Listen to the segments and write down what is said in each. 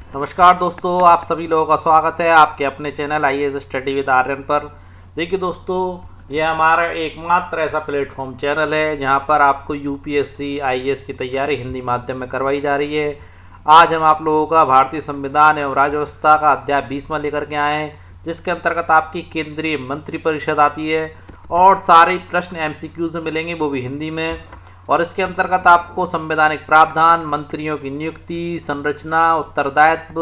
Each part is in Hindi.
नमस्कार दोस्तों, आप सभी लोगों का स्वागत है आपके अपने channel IAS study with Aryan पर। देखिए दोस्तों, ये हमारा एकमात्र ऐसा प्लेटफॉर्म चैनल है जहां पर आपको यूपीएससी आईएएस की तैयारी हिंदी माध्यम में करवाई जा रही है। आज हम आप लोगों का भारतीय संविधान एवं राज्य व्यवस्था का अध्याय 20वां लेकर के आए हैं, जिसके अंतर्गत आपकी केंद्रीय मंत्रिपरिषद आती है और सारे प्रश्न एमसीक्यूज में मिलेंगे, वो भी हिंदी में। और इसके अंतर्गत आपको संवैधानिक प्रावधान, मंत्रियों की नियुक्ति, संरचना, उत्तरदायित्व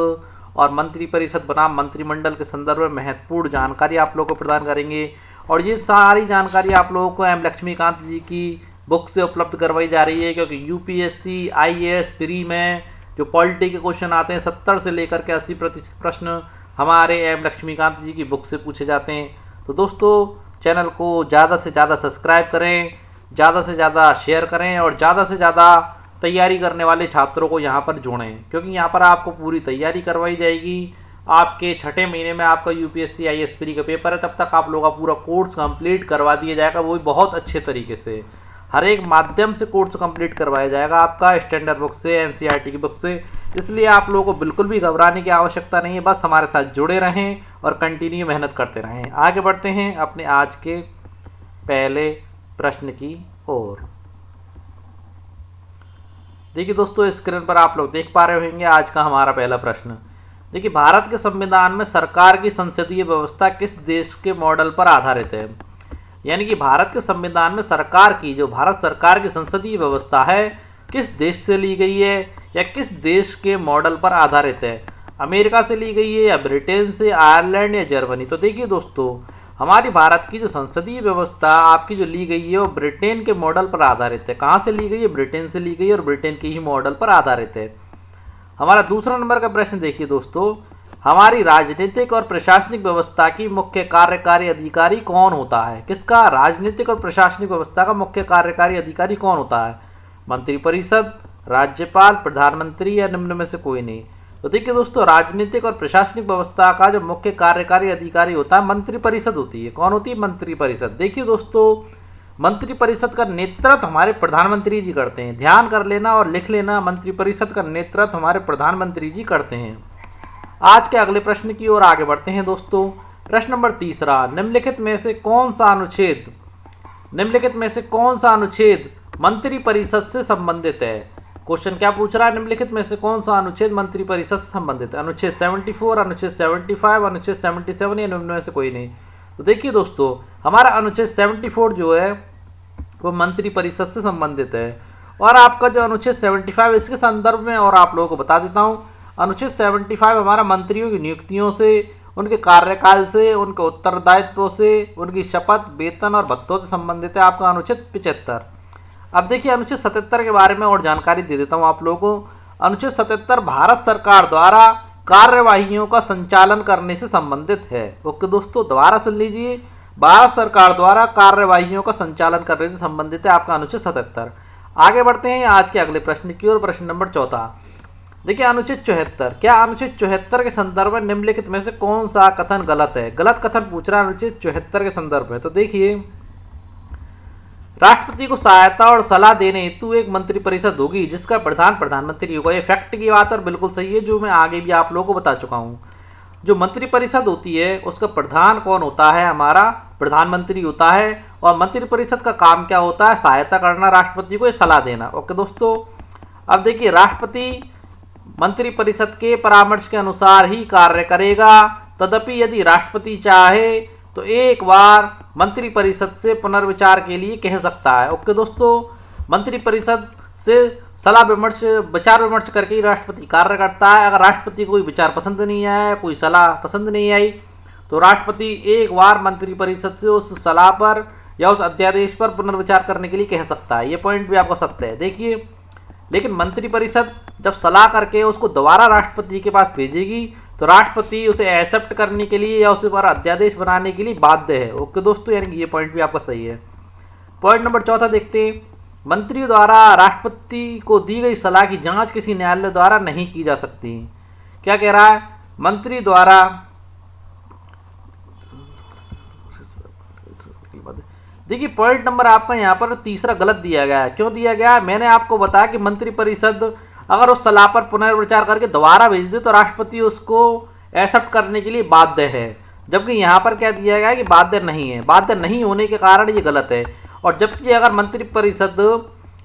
और मंत्रिपरिषद बनाम मंत्रिमंडल के संदर्भ में महत्वपूर्ण जानकारी आप लोगों को प्रदान करेंगे। और ये सारी जानकारी आप लोगों को एम लक्ष्मीकांत जी की बुक से उपलब्ध करवाई जा रही है, क्योंकि यूपीएससी आईएएस प्री में जो पॉलिटी के क्वेश्चन आते हैं 70 से लेकर के 80% प्रश्न हमारे एम लक्ष्मीकांत जी की बुक से पूछे जाते हैं। तो दोस्तों, चैनल को ज़्यादा से ज़्यादा सब्सक्राइब करें, ज़्यादा से ज़्यादा शेयर करें और ज़्यादा से ज़्यादा तैयारी करने वाले छात्रों को यहाँ पर जोड़ें, क्योंकि यहाँ पर आपको पूरी तैयारी करवाई जाएगी। आपके छठे महीने में आपका यूपीएससी आईएएस प्री का पेपर है, तब तक आप लोगों का पूरा कोर्स कंप्लीट करवा दिया जाएगा, वो भी बहुत अच्छे तरीके से। हर एक माध्यम से कोर्स कंप्लीट करवाया जाएगा आपका, स्टैंडर्ड बुक से, एनसीईआरटी की बुक से। इसलिए आप लोगों को बिल्कुल भी घबराने की आवश्यकता नहीं है, बस हमारे साथ जुड़े रहें और कंटिन्यू मेहनत करते रहें। आगे बढ़ते हैं अपने आज के पहले प्रश्न की ओर। देखिए दोस्तों, स्क्रीन पर आप लोग देख पा रहे होंगे आज का हमारा पहला प्रश्न। देखिए, भारत के संविधान में सरकार की संसदीय व्यवस्था किस देश के मॉडल पर आधारित है? यानी कि भारत के संविधान में सरकार की, जो भारत सरकार की संसदीय व्यवस्था है, किस देश से ली गई है या किस देश के मॉडल पर आधारित है? अमेरिका से ली गई है या ब्रिटेन से, आयरलैंड या जर्मनी? तो देखिए दोस्तों, हमारी भारत की जो संसदीय व्यवस्था आपकी जो ली गई है वो ब्रिटेन के मॉडल पर आधारित है। कहाँ से ली गई है? ब्रिटेन से ली गई है और ब्रिटेन के ही मॉडल पर आधारित है। हमारा दूसरा नंबर का प्रश्न देखिए दोस्तों, हमारी राजनीतिक और प्रशासनिक व्यवस्था की मुख्य कार्यकारी अधिकारी कौन होता है? किसका? राजनीतिक और प्रशासनिक व्यवस्था का मुख्य कार्यकारी अधिकारी कौन होता है? मंत्रिपरिषद, राज्यपाल, प्रधानमंत्री या निम्न में से कोई नहीं? तो देखिए दोस्तों, राजनीतिक और प्रशासनिक व्यवस्था का जो मुख्य कार्यकारी अधिकारी होता है, मंत्रिपरिषद होती है। कौन होती है? मंत्रिपरिषद। देखिए दोस्तों, मंत्रिपरिषद का नेतृत्व हमारे प्रधानमंत्री जी करते हैं। ध्यान कर लेना और लिख लेना, मंत्रिपरिषद का नेतृत्व हमारे प्रधानमंत्री जी करते हैं। आज के अगले प्रश्न की ओर आगे बढ़ते हैं दोस्तों। प्रश्न नंबर तीसरा, निम्नलिखित में से कौन सा अनुच्छेद मंत्रिपरिषद से संबंधित है? क्वेश्चन क्या पूछ रहा है? निम्नलिखित में से कौन सा अनुच्छेद मंत्रिपरिषद से संबंधित है? अनुच्छेद 74, अनुच्छेद 75, अनुच्छेद 77 या निम्न में से कोई नहीं? तो देखिए दोस्तों, हमारा अनुच्छेद 74 जो है वो मंत्रिपरिषद से संबंधित है। और आपका जो अनुच्छेद 75 इसके संदर्भ में और आप लोगों को बता देता हूँ। अनुच्छेद 75 हमारा मंत्रियों की नियुक्तियों से, उनके कार्यकाल से, उनके उत्तरदायित्व से, उनकी शपथ, वेतन और भत्तों से संबंधित है। आपका अनुच्छेद 75। अब देखिए, अनुच्छेद 77 के बारे में और जानकारी दे देता हूं आप लोगों को। अनुच्छेद 77 भारत सरकार द्वारा कार्यवाहियों का संचालन करने से संबंधित है। ओके दोस्तों, दोबारा सुन लीजिए, भारत सरकार द्वारा कार्यवाहियों का संचालन करने से संबंधित है आपका अनुच्छेद 77। आगे बढ़ते हैं आज के अगले प्रश्न की ओर। प्रश्न नंबर चौथा, देखिए अनुच्छेद 74। क्या अनुच्छेद 74 के संदर्भ में निम्नलिखित में से कौन सा कथन गलत है? गलत कथन पूछ रहा है अनुच्छेद 74 के संदर्भ में। तो देखिए, राष्ट्रपति को सहायता और सलाह देने हेतु एक मंत्रिपरिषद होगी जिसका प्रधान प्रधानमंत्री होगा। ये फैक्ट की बात और बिल्कुल सही है, जो मैं आगे भी आप लोगों को बता चुका हूँ। जो मंत्रिपरिषद होती है उसका प्रधान कौन होता है? हमारा प्रधानमंत्री होता है। और मंत्रिपरिषद का काम क्या होता है? सहायता करना राष्ट्रपति को, ये सलाह देना। ओके दोस्तों, अब देखिए, राष्ट्रपति मंत्रिपरिषद के परामर्श के अनुसार ही कार्य करेगा। तदपि यदि राष्ट्रपति चाहे तो एक बार मंत्रिपरिषद से पुनर्विचार के लिए कह सकता है। ओके दोस्तों, मंत्रिपरिषद से सलाह विमर्श, विचार विमर्श करके ही राष्ट्रपति कार्य करता है। अगर राष्ट्रपति को कोई विचार पसंद नहीं आया, कोई सलाह पसंद नहीं आई, तो राष्ट्रपति एक बार मंत्रिपरिषद से उस सलाह पर या उस अध्यादेश पर पुनर्विचार करने के लिए कह सकता है। ये पॉइंट भी आपका सत्य है। देखिए, लेकिन मंत्रिपरिषद जब सलाह करके उसको दोबारा राष्ट्रपति के पास भेजेगी तो राष्ट्रपति उसे एक्सेप्ट करने के लिए या उसे पर अध्यादेश बनाने के लिए बाध्य है। ओके दोस्तों, यानी कि ये पॉइंट भी आपका सही है। पॉइंट नंबर चौथा देखते हैं, मंत्रियों द्वारा राष्ट्रपति को दी गई सलाह की जांच किसी न्यायालय द्वारा नहीं की जा सकती। क्या कह रहा है? मंत्री द्वारा, देखिए पॉइंट नंबर आपका यहाँ पर तीसरा गलत दिया गया है। क्यों दिया गया है? मैंने आपको बताया कि मंत्रिपरिषद अगर उस सलाह पर पुनर्विचार करके दोबारा भेज दे तो राष्ट्रपति उसको एक्सेप्ट करने के लिए बाध्य है, जबकि यहाँ पर क्या दिया गया है कि बाध्य नहीं है। बाध्य नहीं होने के कारण ये गलत है। और जबकि अगर मंत्रिपरिषद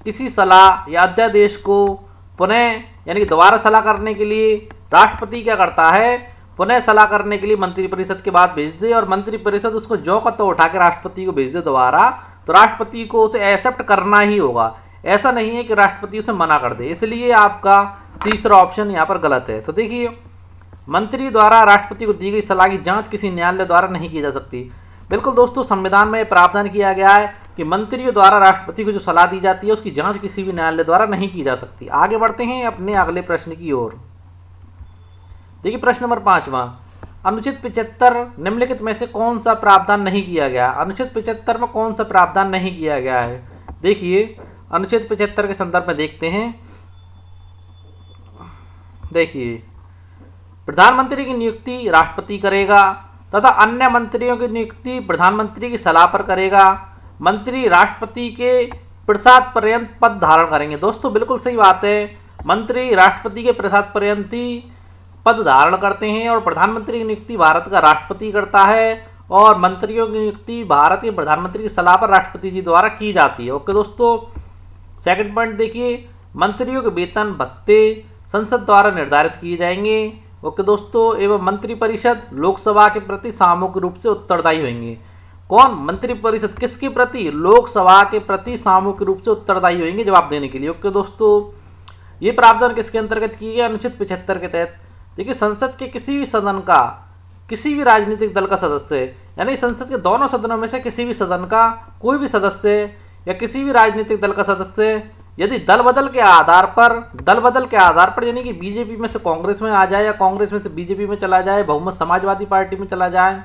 किसी सलाह या अध्यादेश को पुनः यानी कि दोबारा सलाह करने के लिए राष्ट्रपति क्या करता है, पुनः सलाह करने के लिए मंत्रिपरिषद के बाद भेज दे और मंत्रिपरिषद उसको जो का तो उठा के राष्ट्रपति को भेज दे दोबारा, तो राष्ट्रपति को उसे एक्सेप्ट करना ही होगा। ऐसा नहीं है कि राष्ट्रपति उसे मना कर दे। इसलिए आपका तीसरा ऑप्शन यहाँ पर गलत है। तो देखिए, मंत्री द्वारा राष्ट्रपति को दी गई सलाह की जांच किसी न्यायालय द्वारा नहीं की जा सकती। बिल्कुल दोस्तों, संविधान में प्रावधान किया गया है कि मंत्रियों द्वारा राष्ट्रपति को जो सलाह दी जाती है उसकी जांच किसी भी न्यायालय द्वारा नहीं की जा सकती। आगे बढ़ते हैं अपने अगले प्रश्न की ओर। देखिए प्रश्न नंबर 5वां, अनुच्छेद 75 निम्नलिखित में से कौन सा प्रावधान नहीं किया गया। अनुच्छेद 75 में कौन सा प्रावधान नहीं किया गया है। देखिए अनुच्छेद 75 के संदर्भ में देखते हैं। देखिए, प्रधानमंत्री की नियुक्ति राष्ट्रपति करेगा तथा अन्य मंत्रियों की नियुक्ति प्रधानमंत्री की सलाह पर करेगा। मंत्री राष्ट्रपति के प्रसाद पर्यंत पद धारण करेंगे। दोस्तों बिल्कुल सही बात है, मंत्री राष्ट्रपति के प्रसाद पर्यंत ही पद धारण करते हैं और प्रधानमंत्री की नियुक्ति भारत का राष्ट्रपति करता है और मंत्रियों की नियुक्ति भारत के प्रधानमंत्री की सलाह पर राष्ट्रपति जी द्वारा की जाती है। ओके दोस्तों, सेकंड पॉइंट देखिए, मंत्रियों के वेतन भत्ते संसद द्वारा निर्धारित किए जाएंगे। ओके दोस्तों, एवं मंत्रिपरिषद लोकसभा के प्रति सामूहिक रूप से उत्तरदायी होंगे। कौन? मंत्रिपरिषद किसके प्रति? लोकसभा के प्रति सामूहिक रूप से उत्तरदायी होंगे जवाब देने के लिए। ओके दोस्तों, ये प्रावधान किसके अंतर्गत किए गए? अनुच्छेद 75 के तहत। देखिए, संसद के किसी भी सदन का किसी भी राजनीतिक दल का सदस्य यानी संसद के दोनों सदनों में से किसी भी सदन का कोई भी सदस्य या किसी भी राजनीतिक दल का सदस्य यदि दल बदल के आधार पर यानी कि बीजेपी में से कांग्रेस में आ जाए या कांग्रेस में से बीजेपी में चला जाए, बहुमत समाजवादी पार्टी में चला जाए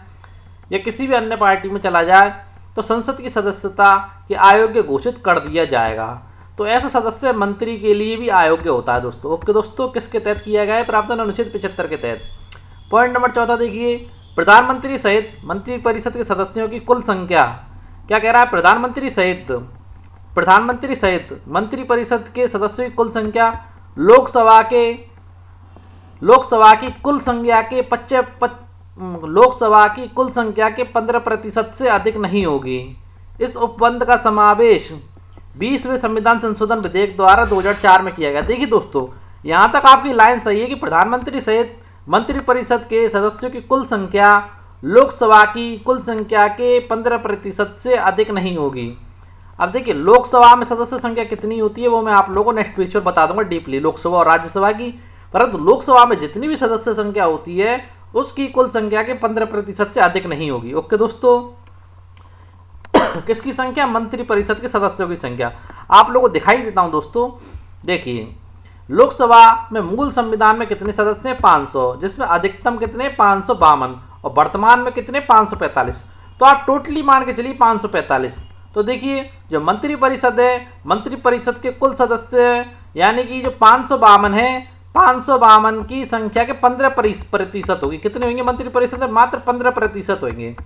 या किसी भी अन्य पार्टी में चला जाए, तो संसद की सदस्यता के अयोग्य घोषित कर दिया जाएगा। तो ऐसा सदस्य मंत्री के लिए भी अयोग्य होता है दोस्तों। ओके दोस्तों, किसके तहत किया गया है? प्रावधान अनुच्छेद 75 के तहत। पॉइंट नंबर 14 देखिए, प्रधानमंत्री सहित मंत्रिपरिषद के सदस्यों की कुल संख्या। क्या कह रहा है? प्रधानमंत्री सहित मंत्रिपरिषद के सदस्यों की कुल संख्या लोकसभा की कुल संख्या के 15% से अधिक नहीं होगी। इस उपबंध का समावेश 20वें संविधान संशोधन विधेयक द्वारा 2004 में किया गया। देखिए दोस्तों, यहाँ तक आपकी लाइन सही है कि प्रधानमंत्री सहित मंत्रिपरिषद के सदस्यों की कुल संख्या लोकसभा की कुल संख्या के 15% से अधिक नहीं होगी। अब देखिए, लोकसभा में सदस्य संख्या कितनी होती है वो मैं आप लोगों को नेक्स्ट पेज पर बता दूंगा डीपली, लोकसभा और राज्यसभा की। परंतु लोकसभा में जितनी भी सदस्य संख्या होती है उसकी कुल संख्या के 15% से अधिक नहीं होगी। ओके दोस्तों, किसकी संख्या? मंत्रिपरिषद के सदस्यों की संख्या। आप लोगों को दिखाई देता हूं दोस्तों। देखिए, लोकसभा में मूल संविधान में कितने सदस्य हैं? 500, जिसमें अधिकतम कितने? 552 और वर्तमान में कितने? 545। तो आप टोटली मान के चलिए 545। तो देखिए, जो मंत्रिपरिषद है, मंत्रिपरिषद के कुल सदस्य यानी कि जो 552 है, 552 की संख्या के 15% होगी। कितने होंगे मंत्रिपरिषद में? मात्र 15% होंगे।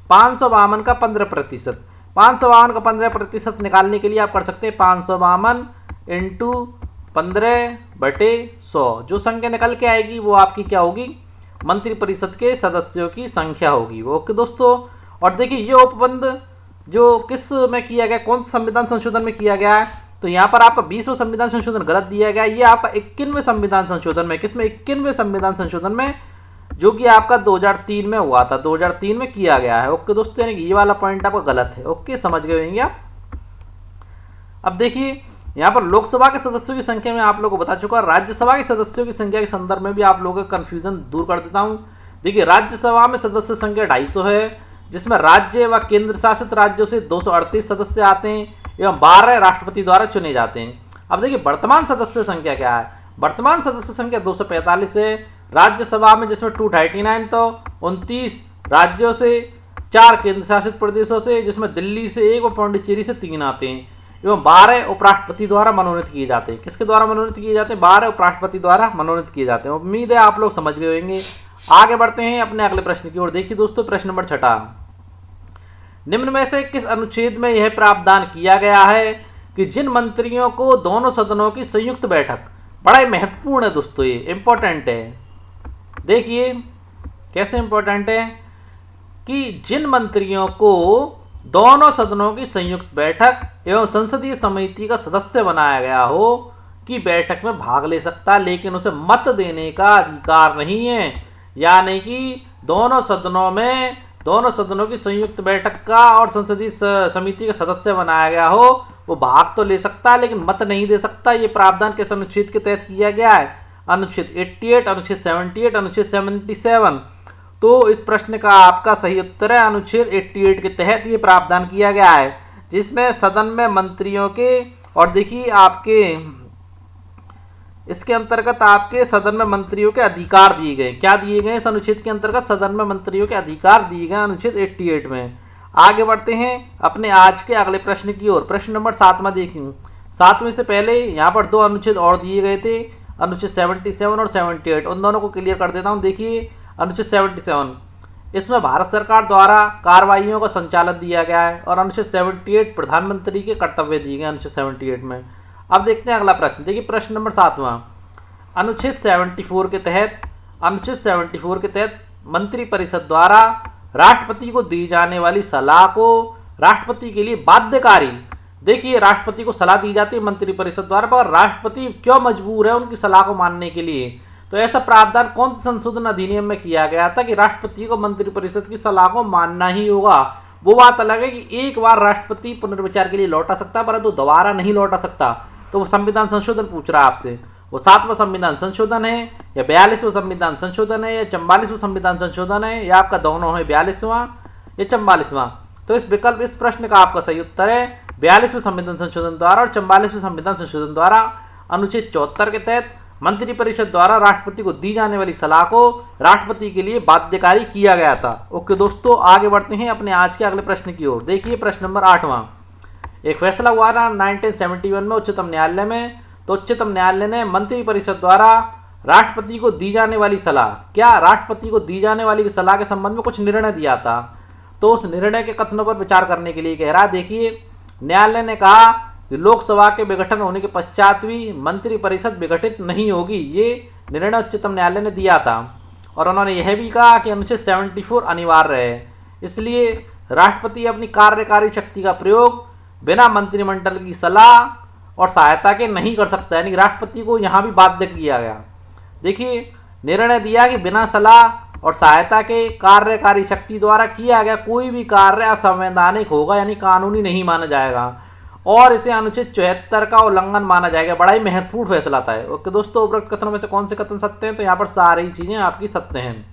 552 का 15%, 552 का 15% निकालने के लिए आप कर सकते हैं 552 इंटू 15/100। जो संख्या निकल के आएगी वो आपकी क्या होगी? मंत्रिपरिषद के सदस्यों की संख्या होगी। ओके दोस्तों, और देखिए ये उपबंध जो किस में किया गया, कौन सा संविधान संशोधन में किया गया है? तो यहाँ पर आपका 20वां संविधान संशोधन गलत दिया गया। ये आपका 21वें संविधान संशोधन में, किसमें? 21वें संविधान संशोधन में, जो कि आपका 2003 में हुआ था, 2003 में किया गया है। ओके दोस्तों, यानी कि ये वाला पॉइंट आपका गलत है। ओके, समझ गए होंगे आप। अब देखिए, यहाँ पर लोकसभा के सदस्यों की संख्या में आप लोगों को बता चुका, राज्यसभा के सदस्यों की संख्या के संदर्भ में भी आप लोगों का कंफ्यूजन दूर कर देता हूँ। देखिए, राज्यसभा में सदस्य संख्या 250 है, जिसमें राज्य व केंद्र शासित राज्यों से 238 सदस्य आते हैं एवं 12 राष्ट्रपति द्वारा चुने जाते हैं। अब देखिए, वर्तमान सदस्य संख्या क्या है? वर्तमान सदस्य संख्या 245 है राज्यसभा में, जिसमें 239 तो 29 राज्यों से, 4 केंद्र शासित प्रदेशों से, जिसमें दिल्ली से 1 और पांडिचेरी से 3 आते हैं, एवं 12 उपराष्ट्रपति द्वारा मनोनीत किए जाते हैं। किसके द्वारा मनोनीत किए जाते हैं? 12 उपराष्ट्रपति द्वारा मनोनीत किए जाते हैं। उम्मीद है आप लोग समझ गए होंगे। आगे बढ़ते हैं अपने अगले प्रश्न की ओर। देखिए दोस्तों, प्रश्न नंबर 6, निम्न में से किस अनुच्छेद में यह प्रावधान किया गया है कि जिन मंत्रियों को दोनों सदनों की संयुक्त बैठक बड़ा ही महत्वपूर्ण है दोस्तों, ये इम्पोर्टेंट है। देखिए कैसे इम्पोर्टेंट है कि जिन मंत्रियों को दोनों सदनों की संयुक्त बैठक एवं संसदीय समिति का सदस्य बनाया गया हो की बैठक में भाग ले सकता, लेकिन उसे मत देने का अधिकार नहीं है। यानी कि दोनों सदनों की संयुक्त बैठक का और संसदीय समिति का सदस्य बनाया गया हो, वो भाग तो ले सकता है लेकिन मत नहीं दे सकता। ये प्रावधान किस अनुच्छेद के तहत किया गया है? अनुच्छेद 88, अनुच्छेद 78, अनुच्छेद 77। तो इस प्रश्न का आपका सही उत्तर है अनुच्छेद 88 के तहत ये प्रावधान किया गया है, जिसमें सदन में मंत्रियों के, और देखिए आपके इसके अंतर्गत आपके सदन में मंत्रियों के अधिकार दिए गए। क्या दिए गए इस अनुच्छेद के अंतर्गत? सदन में मंत्रियों के अधिकार दिए गए अनुच्छेद 88 में। आगे बढ़ते हैं अपने आज के अगले प्रश्न की ओर। प्रश्न नंबर 7 देखिए। 7 से पहले यहाँ पर 2 अनुच्छेद और दिए गए थे, अनुच्छेद 77 और 78। उन दोनों को क्लियर कर देता हूँ। देखिए अनुच्छेद 77, इसमें भारत सरकार द्वारा कार्रवाइयों का संचालन दिया गया है, और अनुच्छेद 78 प्रधानमंत्री के कर्तव्य दिए गए अनुच्छेद 78 में। अब देखते हैं अगला प्रश्न। देखिए प्रश्न नंबर 7, अनुच्छेद 74 के तहत मंत्रिपरिषद द्वारा राष्ट्रपति को दी जाने वाली सलाह को राष्ट्रपति के लिए बाध्यकारी। देखिए राष्ट्रपति को सलाह दी जाती है मंत्रिपरिषद द्वारा, पर राष्ट्रपति क्यों मजबूर है उनकी सलाह को मानने के लिए? तो ऐसा प्रावधान कौन से संशोधन अधिनियम में किया गया था कि राष्ट्रपति को मंत्रिपरिषद की सलाह को मानना ही होगा? वो बात अलग है कि एक बार राष्ट्रपति पुनर्विचार के लिए लौटा सकता है, परंतु दोबारा नहीं लौटा सकता। तो वो संविधान संशोधन पूछ रहा है आपसे, वो 7वां संविधान संशोधन है या 42वां संविधान संशोधन है या 44वां संविधान संशोधन है, या आपका दोनों है 42वां या 44वां? तो इस प्रश्न का आपका सही उत्तर है 42वें संविधान संशोधन द्वारा और 44वें संविधान संशोधन द्वारा अनुच्छेद 74 के तहत मंत्रिपरिषद द्वारा राष्ट्रपति को दी जाने वाली सलाह को राष्ट्रपति के लिए बाध्यकारी किया गया था। ओके दोस्तों, आगे बढ़ते हैं अपने आज के अगले प्रश्न की ओर। देखिए प्रश्न नंबर 8। एक फैसला हुआ था 1971 में उच्चतम न्यायालय में। तो उच्चतम न्यायालय ने मंत्रिपरिषद द्वारा राष्ट्रपति को दी जाने वाली सलाह, क्या राष्ट्रपति को दी जाने वाली सलाह के संबंध में कुछ निर्णय दिया था। तो उस निर्णय के कथनों पर विचार करने के लिए कह रहा है। देखिए न्यायालय ने कहा कि लोकसभा के विघटन होने के पश्चात भी मंत्रिपरिषद विघटित नहीं होगी। ये निर्णय उच्चतम न्यायालय ने दिया था, और उन्होंने यह भी कहा कि अनुच्छेद 74 अनिवार्य है, इसलिए राष्ट्रपति अपनी कार्यकारी शक्ति का प्रयोग बिना मंत्रिमंडल की सलाह और सहायता के नहीं कर सकता। यानी राष्ट्रपति को यहाँ भी बाध्य किया गया। देखिए निर्णय दिया कि बिना सलाह और सहायता के कार्यकारी शक्ति द्वारा किया गया कोई भी कार्य असंवैधानिक होगा, यानी कानूनी नहीं माना जाएगा, और इसे अनुच्छेद 74 का उल्लंघन माना जाएगा। बड़ा ही महत्वपूर्ण फैसला था। ओके दोस्तों, उपरोक्त कथनों में से कौन से कथन सत्य हैं? तो यहाँ पर सारी चीजें आपकी सत्य हैं।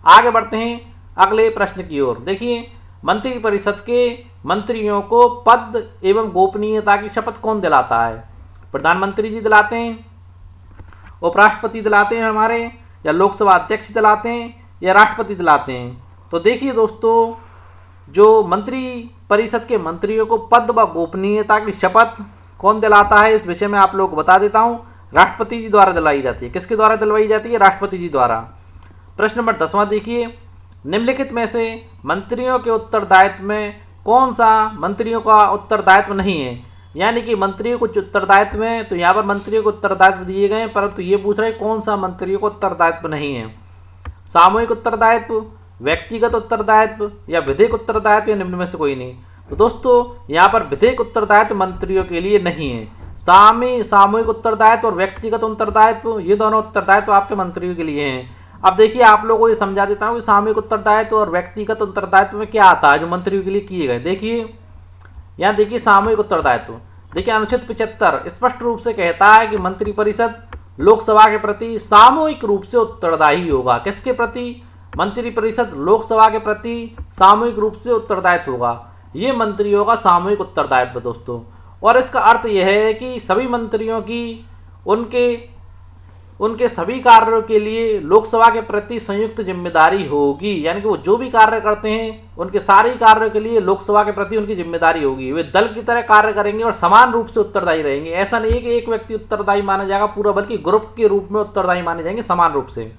आगे बढ़ते हैं अगले प्रश्न की ओर। देखिए मंत्रिपरिषद के मंत्रियों को पद एवं गोपनीयता की शपथ कौन दिलाता है? प्रधानमंत्री जी दिलाते हैं, उपराष्ट्रपति दिलाते हैं हमारे, या लोकसभा अध्यक्ष दिलाते हैं, या राष्ट्रपति दिलाते हैं? तो देखिए दोस्तों, जो मंत्री परिषद के मंत्रियों को पद व गोपनीयता की शपथ कौन दिलाता है, इस विषय में आप लोग बता देता हूं। राष्ट्रपति जी द्वारा दिलाई जाती है। किसके द्वारा दिलवाई जाती है? राष्ट्रपति जी द्वारा। प्रश्न नंबर 10 देखिए, निम्नलिखित में से मंत्रियों के उत्तरदायित्व में कौन सा मंत्रियों का उत्तरदायित्व नहीं है? यानी कि मंत्रियों को उत्तरदायित्व में, तो यहाँ पर मंत्रियों को उत्तरदायित्व दिए गए, परंतु ये पूछ रहे कौन सा मंत्रियों को उत्तरदायित्व नहीं है। सामूहिक उत्तरदायित्व, व्यक्तिगत उत्तरदायित्व, या विधिक उत्तरदायित्व, या निम्न में से कोई नहीं। तो दोस्तों यहाँ पर विधिक उत्तरदायित्व मंत्रियों के लिए नहीं है। सामूहिक उत्तरदायित्व और व्यक्तिगत उत्तरदायित्व, ये दोनों उत्तरदायित्व आपके मंत्रियों के लिए हैं। अब देखिए आप लोगों को ये समझा देता हूँ कि सामूहिक उत्तरदायित्व और व्यक्तिगत उत्तरदायित्व में क्या आता है जो मंत्रियों के लिए किए गए। देखिए यहाँ देखिए सामूहिक उत्तरदायित्व, देखिए अनुच्छेद 75 स्पष्ट रूप से कहता है कि मंत्रिपरिषद लोकसभा के प्रति सामूहिक रूप से उत्तरदायी होगा। किसके प्रति? मंत्रिपरिषद लोकसभा के प्रति सामूहिक रूप से उत्तरदायित्व होगा। ये मंत्रियों का सामूहिक उत्तरदायित्व दोस्तों, और इसका अर्थ यह है कि सभी मंत्रियों की उनके सभी कार्यों के लिए लोकसभा के प्रति संयुक्त जिम्मेदारी होगी। यानी कि वो जो भी कार्य करते हैं उनके सारे कार्यों के लिए लोकसभा के प्रति उनकी जिम्मेदारी होगी। वे दल की तरह कार्य करेंगे और समान रूप से उत्तरदायी रहेंगे। ऐसा नहीं है कि एक व्यक्ति उत्तरदायी माना जाएगा पूरा, बल्कि ग्रुप के रूप में उत्तरदायी माने जाएंगे समान रूप से।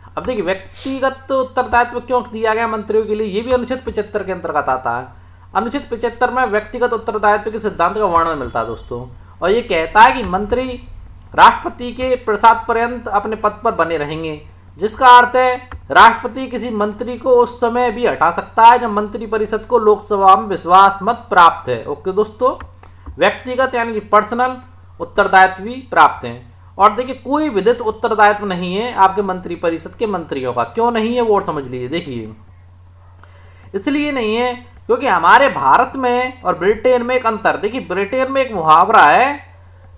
अब देखिए व्यक्तिगत उत्तरदायित्व क्यों दिया गया मंत्रियों के लिए, ये भी अनुच्छेद 75 के अंतर्गत आता है। अनुच्छेद 75 में व्यक्तिगत उत्तरदायित्व के सिद्धांत का वर्णन मिलता है दोस्तों, और ये कहता है कि मंत्री राष्ट्रपति के प्रसाद पर्यंत अपने पद पर बने रहेंगे, जिसका अर्थ है राष्ट्रपति किसी मंत्री को उस समय भी हटा सकता है जब मंत्री परिषद को लोकसभा में विश्वास मत प्राप्त है। ओके दोस्तों, व्यक्तिगत यानी कि पर्सनल उत्तरदायित्व भी प्राप्त है। और देखिए कोई विधित उत्तरदायित्व नहीं है आपके मंत्री परिषद के मंत्रियों का। क्यों नहीं है वो और समझ लीजिए। देखिए इसलिए नहीं है क्योंकि हमारे भारत में और ब्रिटेन में एक अंतर। देखिए ब्रिटेन में एक मुहावरा है,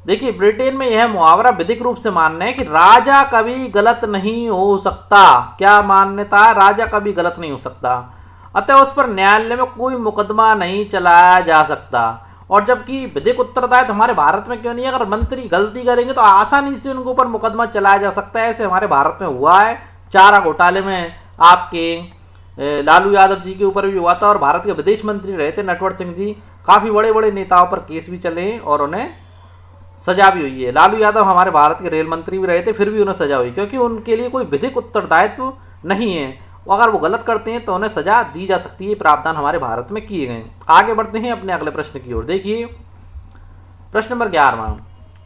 देखिए ब्रिटेन में यह मुहावरा विधिक रूप से मान्य है कि राजा कभी गलत नहीं हो सकता। क्या मान्यता है? राजा कभी गलत नहीं हो सकता, अतः उस पर न्यायालय में कोई मुकदमा नहीं चलाया जा सकता। और जबकि विधिक उत्तरदायित्व हमारे भारत में क्यों नहीं है? अगर मंत्री गलती करेंगे तो आसानी से उनके ऊपर मुकदमा चलाया जा सकता है। ऐसे हमारे भारत में हुआ है। चारा घोटाले में आपके लालू यादव जी के ऊपर भी हुआ था और भारत के विदेश मंत्री रहे थे नटवर सिंह जी। काफ़ी बड़े बड़े नेताओं पर केस भी चले हैं और उन्हें सजा भी हुई है। लालू यादव हमारे भारत के रेल मंत्री भी रहे थे, फिर भी उन्हें सजा हुई क्योंकि उनके लिए कोई विधिक उत्तरदायित्व नहीं है। अगर वो गलत करते हैं तो उन्हें सजा दी जा सकती है। प्रावधान हमारे भारत में किए गए। आगे बढ़ते हैं अपने अगले प्रश्न की ओर। देखिए प्रश्न नंबर 11,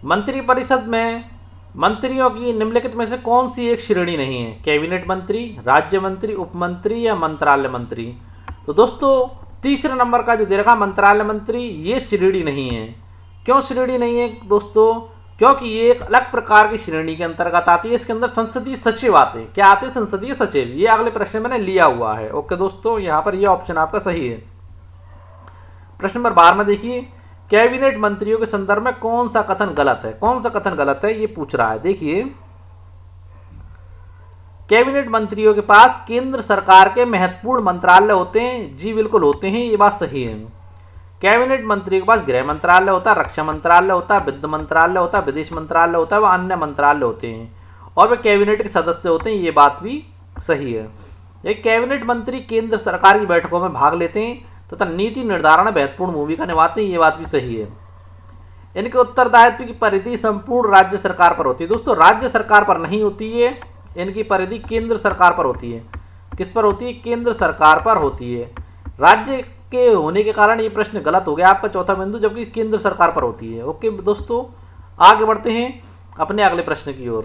मंत्री परिषद में मंत्रियों की निम्नलिखित में से कौन सी एक श्रेणी नहीं है? कैबिनेट मंत्री, राज्य मंत्री, उप मंत्री या मंत्रालय मंत्री? तो दोस्तों तीसरे नंबर का जो दे रखा मंत्रालय मंत्री, ये श्रेणी नहीं है। क्यों श्रेणी नहीं है दोस्तों? क्योंकि ये एक अलग प्रकार की श्रेणी के अंतर्गत आती है। इसके अंदर संसदीय सचिव आते हैं। क्या आते हैं? संसदीय सचिव। ये अगले प्रश्न में मैंने लिया हुआ है। ओके दोस्तों, यहाँ पर ये ऑप्शन आपका सही है। प्रश्न नंबर 12 में देखिए, कैबिनेट मंत्रियों के संदर्भ में कौन सा कथन गलत है? कौन सा कथन गलत है ये पूछ रहा है। देखिए कैबिनेट मंत्रियों के पास केंद्र सरकार के महत्वपूर्ण मंत्रालय होते हैं। जी बिल्कुल होते हैं, ये बात सही है। कैबिनेट मंत्री के पास गृह मंत्रालय होता है, रक्षा मंत्रालय होता है, वित्त मंत्रालय होता है, विदेश मंत्रालय होता है, व अन्य मंत्रालय होते हैं और वे कैबिनेट के सदस्य होते हैं। ये बात भी सही है। एक कैबिनेट मंत्री केंद्र सरकार की बैठकों में भाग लेते हैं तथा नीति निर्धारण में महत्वपूर्ण भूमिका निभाते हैं। ये बात भी सही है। इनके उत्तरदायित्व की परिधि संपूर्ण राज्य सरकार पर होती है। दोस्तों राज्य सरकार पर नहीं होती है, इनकी परिधि केंद्र सरकार पर होती है। किस पर होती है? केंद्र सरकार पर होती है। राज्य के होने के कारण ये प्रश्न गलत हो गया आपका चौथा बिंदु, जबकि केंद्र सरकार पर होती है। ओके दोस्तों, आगे बढ़ते हैं अपने अगले प्रश्न की ओर।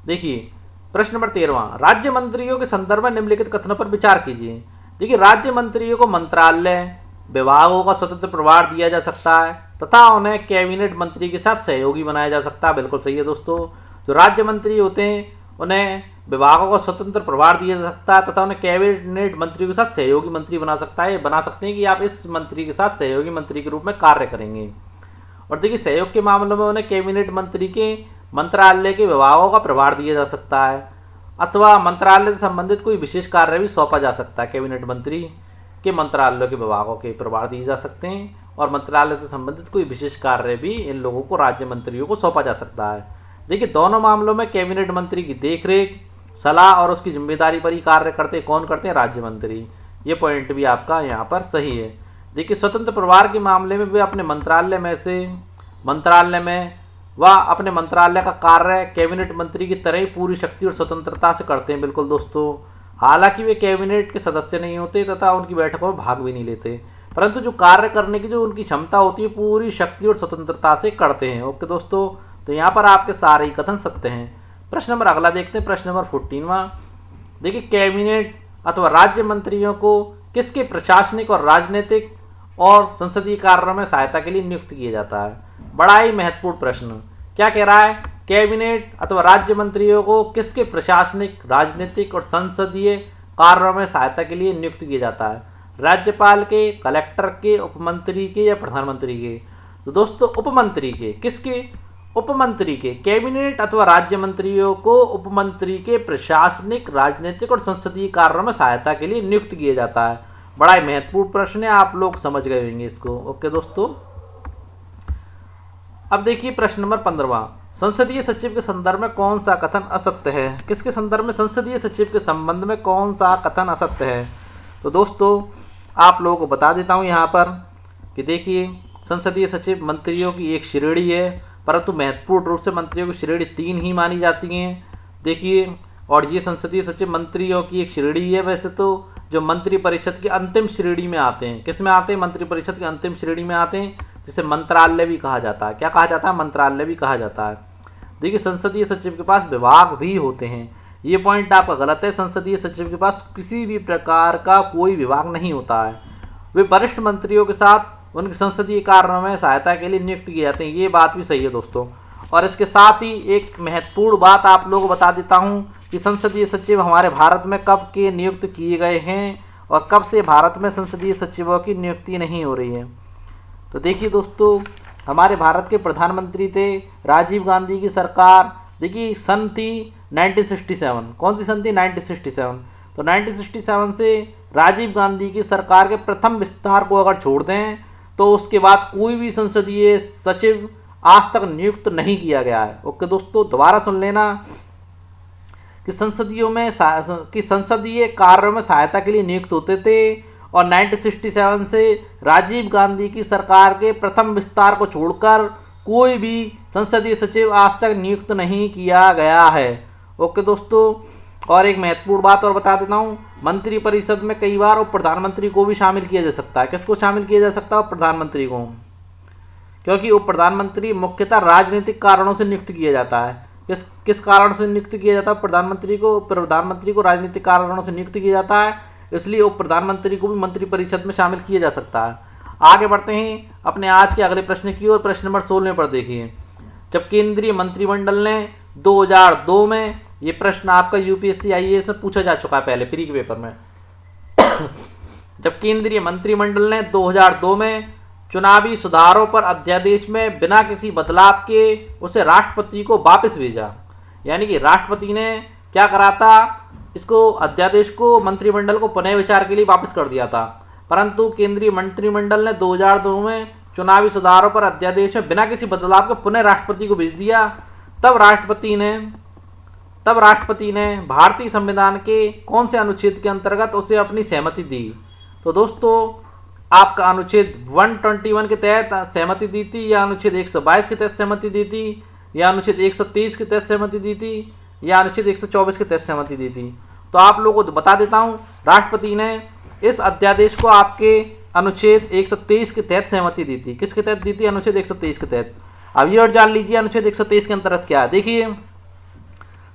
देखिए प्रश्न नंबर 13, राज्य मंत्रियों के संदर्भ में निम्नलिखित कथनों पर विचार कीजिए। देखिए राज्य मंत्रियों को मंत्रालय विभागों का स्वतंत्र प्रभार दिया जा सकता है तथा उन्हें कैबिनेट मंत्री के साथ सहयोगी बनाया जा सकता है। बिल्कुल सही है दोस्तों। जो राज्य मंत्री होते हैं उन्हें विभागों का स्वतंत्र प्रभार दिया जा सकता है तथा उन्हें कैबिनेट मंत्री के साथ सहयोगी मंत्री बना सकता है। बना सकते हैं कि आप इस मंत्री के साथ सहयोगी मंत्री के रूप में कार्य करेंगे। और देखिए सहयोग के मामलों में उन्हें कैबिनेट मंत्री के मंत्रालय के विभागों का प्रभार दिया जा सकता है अथवा मंत्रालय से संबंधित कोई विशेष कार्य भी सौंपा जा सकता है। कैबिनेट मंत्री के मंत्रालय के विभागों के प्रभार दिए जा सकते हैं और मंत्रालय से संबंधित कोई विशेष कार्य भी इन लोगों को राज्य मंत्रियों को सौंपा जा सकता है। देखिए दोनों मामलों में कैबिनेट मंत्री की देखरेख, सलाह और उसकी जिम्मेदारी पर ही कार्य करते कौन करते हैं? राज्य मंत्री। ये पॉइंट भी आपका यहाँ पर सही है। देखिए स्वतंत्र प्रभार के मामले में वे अपने मंत्रालय में वह अपने मंत्रालय का कार्य कैबिनेट मंत्री की तरह ही पूरी शक्ति और स्वतंत्रता से करते हैं। बिल्कुल दोस्तों, हालांकि वे कैबिनेट के सदस्य नहीं होते तथा उनकी बैठकों में भाग भी नहीं लेते, परंतु जो कार्य करने की जो उनकी क्षमता होती है पूरी शक्ति और स्वतंत्रता से करते हैं। ओके दोस्तों, तो यहाँ पर आपके सारे ही कथन सत्य हैं। प्रश्न नंबर अगला देखते हैं, प्रश्न नंबर 14वां। देखिए कैबिनेट अथवा राज्य मंत्रियों को किसके प्रशासनिक और राजनीतिक और संसदीय कार्यों में सहायता के लिए नियुक्त किया जाता है? बड़ा ही महत्वपूर्ण प्रश्न। क्या कह रहा है? कैबिनेट अथवा राज्य मंत्रियों को किसके प्रशासनिक, राजनीतिक और संसदीय कार्यों में सहायता के लिए नियुक्त किया जाता है? राज्यपाल के, कलेक्टर के, उपमंत्री के या प्रधानमंत्री के? तो दोस्तों उपमंत्री के। किसके? उपमंत्री के। कैबिनेट अथवा राज्य मंत्रियों को उपमंत्री के प्रशासनिक, राजनीतिक और संसदीय कार्यों में सहायता के लिए नियुक्त किया जाता है। बड़ा ही महत्वपूर्ण प्रश्न है, आप लोग समझ गए होंगे इसको। ओके दोस्तों, अब देखिए प्रश्न नंबर 15वां। संसदीय सचिव के संदर्भ में कौन सा कथन असत्य है? किसके संदर्भ में? संसदीय सचिव के संबंध में कौन सा कथन असत्य है? तो दोस्तों आप लोगों को बता देता हूँ यहाँ पर कि देखिए संसदीय सचिव मंत्रियों की एक श्रेणी है, परंतु महत्वपूर्ण रूप से मंत्रियों की श्रेणी 3 ही मानी जाती हैं। देखिए, और ये संसदीय सचिव मंत्रियों की एक श्रेणी है वैसे तो, जो मंत्री परिषद की अंतिम श्रेणी में आते हैं। किस में आते हैं? मंत्री परिषद की अंतिम श्रेणी में आते हैं। जिसे मंत्रालय भी कहा जाता है। क्या कहा जाता है? मंत्रालय भी कहा जाता है। देखिए संसदीय सचिव के पास विभाग भी होते हैं। ये पॉइंट आपका गलत है। संसदीय सचिव के पास किसी भी प्रकार का कोई विभाग नहीं होता है। वे वरिष्ठ मंत्रियों के साथ उनके संसदीय कार्यों में सहायता के लिए नियुक्त किए जाते हैं। ये बात भी सही है दोस्तों। और इसके साथ ही एक महत्वपूर्ण बात आप लोगों को बता देता हूँ कि संसदीय सचिव हमारे भारत में कब के नियुक्त किए गए हैं और कब से भारत में संसदीय सचिवों की नियुक्ति नहीं हो रही है। तो देखिए दोस्तों, हमारे भारत के प्रधानमंत्री थे राजीव गांधी की सरकार। देखिए सन थी 1967। कौन सी सन थी? 1967। तो 1967 से राजीव गांधी की सरकार के प्रथम विस्तार को अगर छोड़ दें तो उसके बाद कोई भी संसदीय सचिव आज तक नियुक्त नहीं किया गया है। ओके दोस्तों, दोबारा सुन लेना कि संसदीय कार्यों में सहायता के लिए नियुक्त होते थे और 1967 से राजीव गांधी की सरकार के प्रथम विस्तार को छोड़कर कोई भी संसदीय सचिव आज तक नियुक्त नहीं किया गया है। ओके दोस्तों, और एक महत्वपूर्ण बात और बता देता हूँ, मंत्री परिषद में कई बार उप प्रधानमंत्री को भी शामिल किया जा सकता है। किसको शामिल किया जा सकता है? उप प्रधानमंत्री को, क्योंकि उप प्रधानमंत्री मुख्यतः राजनीतिक कारणों से नियुक्त किया जाता है। किस कारण से नियुक्त किया जाता है? प्रधानमंत्री को राजनीतिक कारणों से नियुक्त किया जाता है, इसलिए उप प्रधानमंत्री को भी मंत्री परिषद में शामिल किया जा सकता है। आगे बढ़ते हैं अपने आज के अगले प्रश्न की ओर। प्रश्न नंबर 16 पर देखिए, जब केंद्रीय मंत्रिमंडल ने 2002 में, ये प्रश्न आपका यूपीएससी आईएएस में पूछा जा चुका है पहले प्री के पेपर में। जब केंद्रीय मंत्रिमंडल ने 2002 में चुनावी सुधारों पर अध्यादेश में बिना किसी बदलाव के उसे राष्ट्रपति को वापस भेजा, यानी कि राष्ट्रपति ने क्या करा था, इसको अध्यादेश को मंत्रिमंडल को पुनः विचार के लिए वापस कर दिया था। परंतु केंद्रीय मंत्रिमंडल ने 2002 में चुनावी सुधारों पर अध्यादेश में बिना किसी बदलाव के पुनः राष्ट्रपति को भेज दिया। तब राष्ट्रपति ने भारतीय संविधान के कौन से अनुच्छेद के अंतर्गत उसे अपनी सहमति दी? तो दोस्तों आपका अनुच्छेद 121 के तहत सहमति दी थी, या अनुच्छेद 122 के तहत सहमति दी थी, या अनुच्छेद 123 के तहत सहमति दी थी, या अनुच्छेद 124 के तहत सहमति दी थी? तो आप लोगों को बता देता हूं, राष्ट्रपति ने इस अध्यादेश को आपके अनुच्छेद 123 के तहत सहमति दी थी। किसके तहत दी थी? अनुच्छेद 123 के तहत। अब ये और जान लीजिए अनुच्छेद 123 के अंतर्गत क्या है। देखिए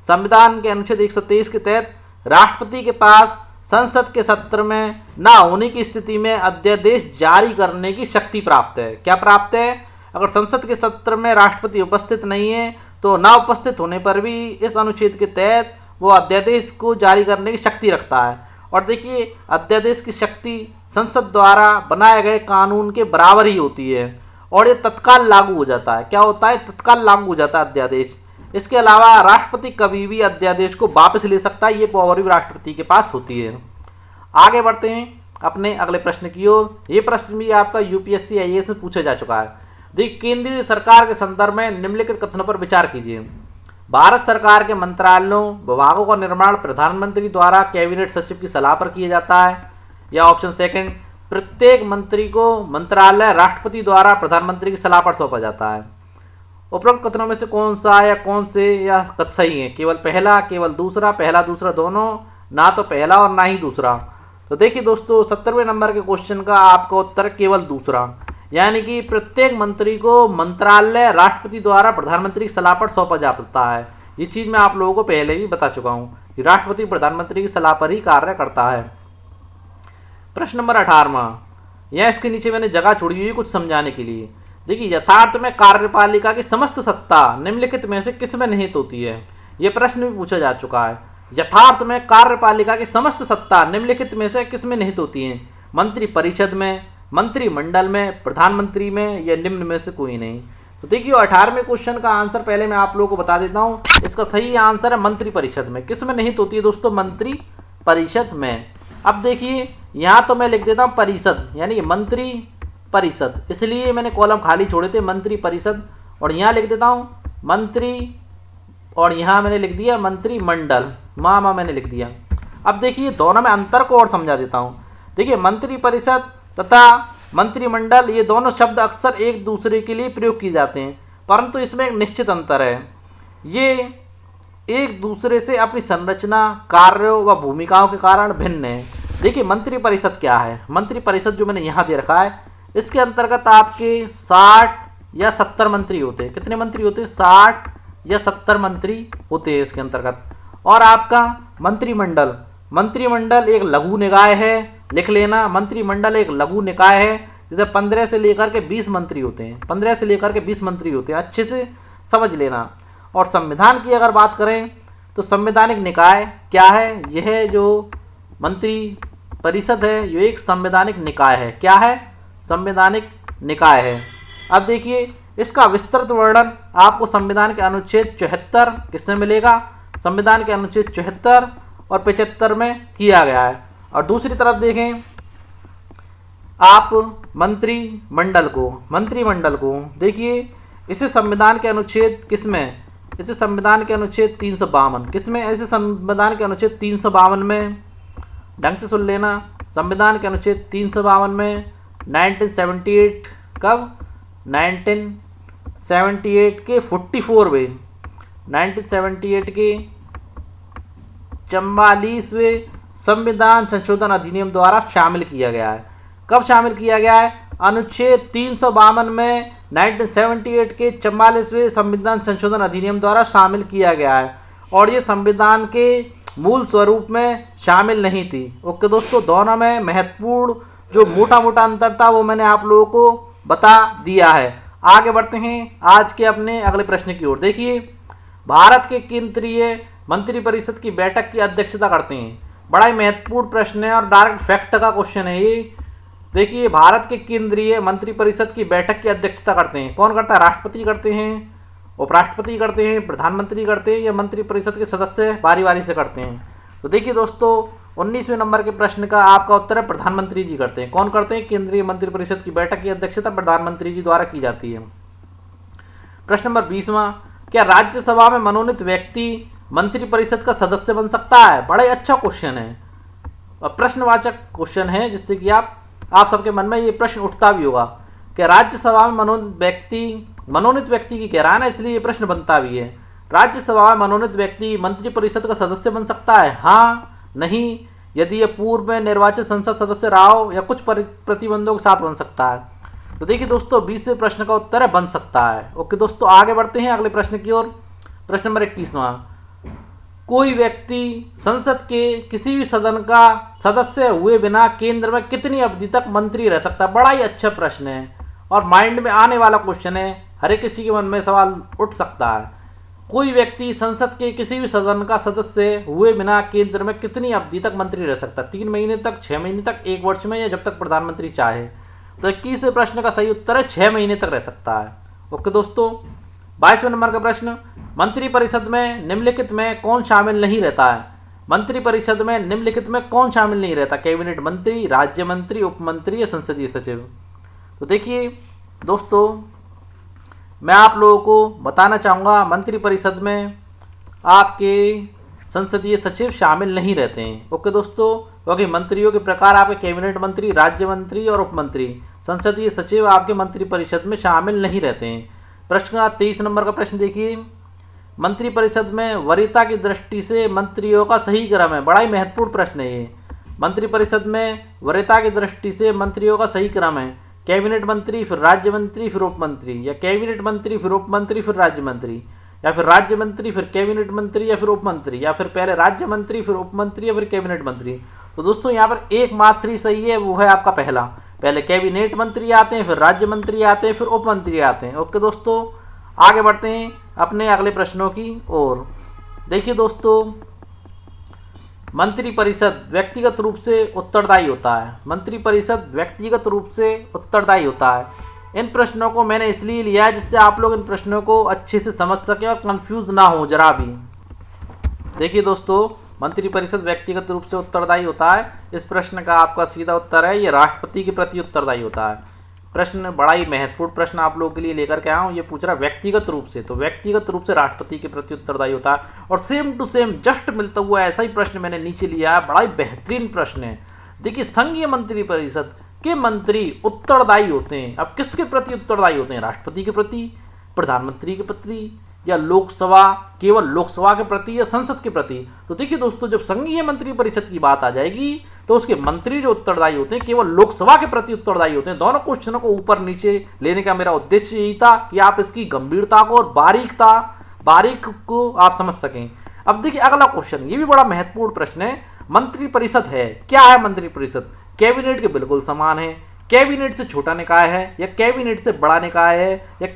संविधान के अनुच्छेद 123 के तहत राष्ट्रपति के पास संसद के सत्र में ना होने की स्थिति में अध्यादेश जारी करने की शक्ति प्राप्त है। क्या प्राप्त है? अगर संसद के सत्र में राष्ट्रपति उपस्थित नहीं है तो ना उपस्थित होने पर भी इस अनुच्छेद के तहत वो अध्यादेश को जारी करने की शक्ति रखता है। और देखिए अध्यादेश की शक्ति संसद द्वारा बनाए गए कानून के बराबर ही होती है और ये तत्काल लागू हो जाता है। क्या होता है? तत्काल लागू हो जाता है अध्यादेश। इसके अलावा राष्ट्रपति कभी भी अध्यादेश को वापस ले सकता है, ये पावर भी राष्ट्रपति के पास होती है। आगे बढ़ते हैं अपने अगले प्रश्न की ओर। ये प्रश्न भी आपका यूपीएससी आईएएस में पूछा जा चुका है। देखिए केंद्रीय सरकार के संदर्भ में निम्नलिखित कथनों पर विचार कीजिए। भारत सरकार के मंत्रालयों विभागों का निर्माण प्रधानमंत्री द्वारा कैबिनेट सचिव की सलाह पर किया जाता है, या ऑप्शन सेकंड, प्रत्येक मंत्री को मंत्रालय राष्ट्रपति द्वारा प्रधानमंत्री की सलाह पर सौंपा जाता है। उपरोक्त कथनों में से कौन सा या कौन से या कथ सही है? केवल पहला, केवल दूसरा, पहला दूसरा दोनों, ना तो पहला और ना ही दूसरा। तो देखिए दोस्तों 70वें नंबर के क्वेश्चन का आपका उत्तर केवल दूसरा, यानी कि प्रत्येक मंत्री को मंत्रालय राष्ट्रपति द्वारा प्रधानमंत्री की सलाह पर सौंपा जाता है। ये चीज मैं आप लोगों को पहले भी बता चुका हूं कि राष्ट्रपति प्रधानमंत्री की सलाह पर ही कार्य करता है। प्रश्न नंबर 18, यह इसके नीचे मैंने जगह छोड़ी हुई है कुछ समझाने के लिए। देखिए यथार्थ में कार्यपालिका की समस्त सत्ता निम्नलिखित में से किस में निहित होती है? यह प्रश्न भी पूछा जा चुका है। यथार्थ में कार्यपालिका की समस्त सत्ता निम्नलिखित में से किस में निहित होती है? मंत्री परिषद में, मंत्रिमंडल में, प्रधानमंत्री में, या निम्न में से कोई नहीं। तो देखिए 18वें क्वेश्चन का आंसर पहले मैं आप लोगों को बता देता हूं। इसका सही आंसर है मंत्री परिषद में। किस में निहित होती है दोस्तों? मंत्री परिषद में। अब देखिए यहां तो मैं लिख देता हूं परिषद, यानी कि मंत्री परिषद, इसलिए मैंने कॉलम खाली छोड़े थे मंत्री परिषद, और यहां लिख देता हूं मंत्री, और यहां मैंने लिख दिया मंत्रिमंडल, मामा मैंने लिख दिया। अब देखिए दोनों में अंतर को और समझा देता हूं। देखिए मंत्री परिषद तथा मंत्रिमंडल ये दोनों शब्द अक्सर एक दूसरे के लिए प्रयोग किए जाते हैं, परंतु इसमें एक निश्चित अंतर है। ये एक दूसरे से अपनी संरचना, कार्यों व भूमिकाओं के कारण भिन्न है। देखिए मंत्री परिषद क्या है? मंत्री परिषद जो मैंने यहाँ दे रखा है, इसके अंतर्गत आपके 60 या 70 मंत्री होते हैं। कितने मंत्री होते हैं? 60 या 70 मंत्री होते हैं इसके अंतर्गत। और आपका मंत्रिमंडल, मंत्रिमंडल एक लघु निकाय है, लिख लेना। मंत्रिमंडल एक लघु निकाय है, जैसे 15 से लेकर के 20 मंत्री होते हैं, 15 से लेकर के 20 मंत्री होते हैं, अच्छे से समझ लेना। और संविधान की अगर बात करें तो संवैधानिक निकाय क्या है? यह जो मंत्री परिषद है ये एक संवैधानिक निकाय है। क्या है? संवैधानिक निकाय है। अब देखिए इसका विस्तृत वर्णन आपको संविधान के अनुच्छेद 74 किसमें मिलेगा? संविधान के अनुच्छेद 74 और 75 में किया गया है। और दूसरी तरफ देखें आप मंत्रिमंडल को देखिए, इसे संविधान के अनुच्छेद किसमें? इसे संविधान के अनुच्छेद 352 किसमें? इसे संविधान के अनुच्छेद 352 में, ढंग से सुन लेना, संविधान के अनुच्छेद 352 में 1978 कब? 1978 के 44 में, 1978 के 44वें संविधान संशोधन अधिनियम द्वारा शामिल किया गया है। कब शामिल किया गया है? अनुच्छेद 352 में 1978 के 44वें संविधान संशोधन अधिनियम द्वारा शामिल किया गया है। और ये संविधान के मूल स्वरूप में शामिल नहीं थी। ओके दोस्तों, दोनों में महत्वपूर्ण जो मोटा मोटा अंतर था वो मैंने आप लोगों को बता दिया है। आगे बढ़ते हैं आज के अपने अगले प्रश्न की ओर। देखिए, भारत के केंद्रीय मंत्रिपरिषद की बैठक की अध्यक्षता करते हैं। बड़ा ही महत्वपूर्ण प्रश्न है और डायरेक्ट फैक्ट का क्वेश्चन है ये। देखिए, भारत के केंद्रीय मंत्रिपरिषद की बैठक की अध्यक्षता करते हैं। कौन करता है? राष्ट्रपति करते हैं, उपराष्ट्रपति करते हैं, प्रधानमंत्री करते हैं, या मंत्रिपरिषद के सदस्य बारी बारी से करते हैं। तो देखिए दोस्तों, 19वें नंबर के प्रश्न का आपका उत्तर है प्रधानमंत्री जी करते हैं। कौन करते हैं? केंद्रीय मंत्रिपरिषद की बैठक की अध्यक्षता प्रधानमंत्री जी द्वारा की जाती है। प्रश्न नंबर 20वां, क्या राज्यसभा में मनोनीत व्यक्ति मंत्रिपरिषद का सदस्य बन सकता है? बड़ा ही अच्छा क्वेश्चन है और प्रश्नवाचक क्वेश्चन है, जिससे कि आप सबके मन में ये प्रश्न उठता भी होगा कि राज्यसभा में मनोनीत व्यक्ति की कह रहा है ना, इसलिए ये प्रश्न बनता भी है। राज्यसभा में मनोनीत व्यक्ति मंत्रिपरिषद का सदस्य बन सकता है? हाँ, नहीं, यदि ये पूर्व में निर्वाचित संसद सदस्य रहा हो या कुछ प्रतिबंधों के साथ बन सकता है। तो देखिए दोस्तों, 20वें प्रश्न का उत्तर है बन सकता है। ओके दोस्तों, आगे बढ़ते हैं अगले प्रश्न की ओर। प्रश्न नंबर 21वां, कोई व्यक्ति संसद के किसी भी सदन का सदस्य हुए बिना केंद्र में कितनी अवधि तक मंत्री रह सकता है? बड़ा ही अच्छा प्रश्न है और माइंड में आने वाला क्वेश्चन है, हर एक किसी के मन में सवाल उठ सकता है। कोई व्यक्ति संसद के किसी भी सदन का सदस्य हुए बिना केंद्र में कितनी अवधि तक मंत्री रह सकता है? 3 महीने तक, 6 महीने तक, 1 वर्ष में, या जब तक प्रधानमंत्री चाहे। तो 21वें प्रश्न का सही उत्तर है 6 महीने तक रह सकता है। ओके दोस्तों, 22वें नंबर का प्रश्न, मंत्रिपरिषद में निम्नलिखित में कौन शामिल नहीं रहता है? मंत्रिपरिषद में निम्नलिखित में कौन शामिल नहीं रहता? कैबिनेट मंत्री, राज्य मंत्री, उप मंत्री या संसदीय सचिव? तो देखिए दोस्तों, मैं आप लोगों को बताना चाहूँगा मंत्रिपरिषद में आपके संसदीय सचिव शामिल नहीं रहते हैं। ओके दोस्तों, क्योंकि मंत्रियों के प्रकार आपके कैबिनेट मंत्री, राज्य मंत्री और उप मंत्री, संसदीय सचिव आपके मंत्रिपरिषद में शामिल नहीं रहते हैं। प्रश्न का 23 नंबर का प्रश्न देखिए, मंत्रिपरिषद में वरीयता की दृष्टि से मंत्रियों का सही क्रम है। बड़ा ही महत्वपूर्ण प्रश्न है ये। मंत्रिपरिषद में वरीयता की दृष्टि से मंत्रियों का सही क्रम है कैबिनेट मंत्री, फिर राज्य मंत्री, फिर उप मंत्री, या कैबिनेट मंत्री, फिर उप मंत्री, फिर राज्य मंत्री, या फिर राज्य मंत्री, फिर कैबिनेट मंत्री, या फिर उप मंत्री, या फिर पहले राज्य मंत्री, फिर उप मंत्री, या फिर कैबिनेट मंत्री। तो दोस्तों यहाँ पर एकमात्र ही सही है, वो है आपका पहले कैबिनेट मंत्री आते हैं, फिर राज्य मंत्री आते हैं, फिर उप मंत्री आते हैं। ओके दोस्तों, आगे बढ़ते हैं अपने अगले प्रश्नों की ओर। देखिए दोस्तों, मंत्रिपरिषद व्यक्तिगत रूप से उत्तरदायी होता है। मंत्रिपरिषद व्यक्तिगत रूप से उत्तरदायी होता है। इन प्रश्नों को मैंने इसलिए लिया है जिससे आप लोग इन प्रश्नों को अच्छे से समझ सकें और कंफ्यूज ना हो जरा भी। देखिए दोस्तों, मंत्रिपरिषद व्यक्तिगत रूप से उत्तरदायी होता है। इस प्रश्न का आपका सीधा उत्तर है ये राष्ट्रपति के प्रति उत्तरदायी होता है। प्रश्न बड़ा ही महत्वपूर्ण प्रश्न आप लोगों के लिए लेकर के आया हूँ। ये पूछ रहा व्यक्तिगत रूप से, तो व्यक्तिगत रूप से राष्ट्रपति के प्रति उत्तरदायी होता है। और सेम टू सेम जस्ट मिलता हुआ ऐसा ही प्रश्न मैंने नीचे लिया है, बड़ा ही बेहतरीन प्रश्न है। देखिए, संघीय मंत्रिपरिषद के मंत्री उत्तरदायी होते हैं। अब किसके प्रति उत्तरदायी होते हैं? राष्ट्रपति के प्रति, प्रधानमंत्री के प्रति, या लोकसभा, केवल लोकसभा के प्रति, या संसद के प्रति? तो देखिए दोस्तों, जब संघीय मंत्रिपरिषद की बात आ जाएगी तो उसके मंत्री जो उत्तरदायी होते हैं केवल लोकसभा के प्रति उत्तरदायी होते हैं। दोनों क्वेश्चनों को ऊपर नीचे लेने का मेरा उद्देश्य यही था कि आप इसकी गंभीरता को और बारीक को आप समझ सकें। अब देखिए अगला क्वेश्चन, ये भी बड़ा महत्वपूर्ण प्रश्न है। मंत्रिपरिषद है, क्या है मंत्रिपरिषद? कैबिनेट के बिल्कुल समान है, कैबिनेट से छोटा निकाय है या कैबिनेट से बड़ा निकाय है या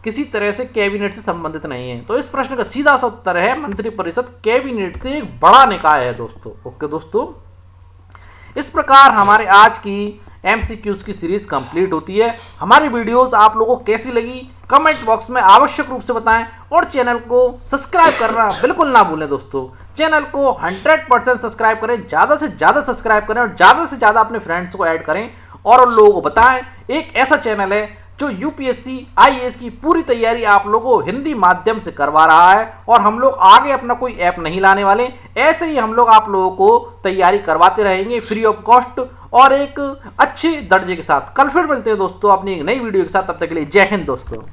किसी तरह से कैबिनेट से संबंधित नहीं है? तो इस प्रश्न का सीधा सा उत्तर है मंत्रिपरिषद कैबिनेट से एक बड़ा निकाय है दोस्तों। ओके दोस्तों, इस प्रकार हमारे आज की एमसीक्यूज की सीरीज कंप्लीट होती है। हमारी वीडियोस आप लोगों को कैसी लगी कमेंट बॉक्स में आवश्यक रूप से बताएं और चैनल को सब्सक्राइब करना बिल्कुल ना भूलें दोस्तों। चैनल को 100% सब्सक्राइब करें, ज़्यादा से ज़्यादा सब्सक्राइब करें और ज़्यादा से ज़्यादा अपने फ्रेंड्स को ऐड करें और उन लोगों को बताएं। एक ऐसा चैनल है जो यूपीएससी आईएएस की पूरी तैयारी आप लोगों को हिंदी माध्यम से करवा रहा है और हम लोग आगे अपना कोई ऐप नहीं लाने वाले, ऐसे ही हम लोग आप लोगों को तैयारी करवाते रहेंगे फ्री ऑफ कॉस्ट और एक अच्छे दर्जे के साथ। कल फिर मिलते हैं दोस्तों अपनी एक नई वीडियो के साथ, तब तक के लिए जय हिंद दोस्तों।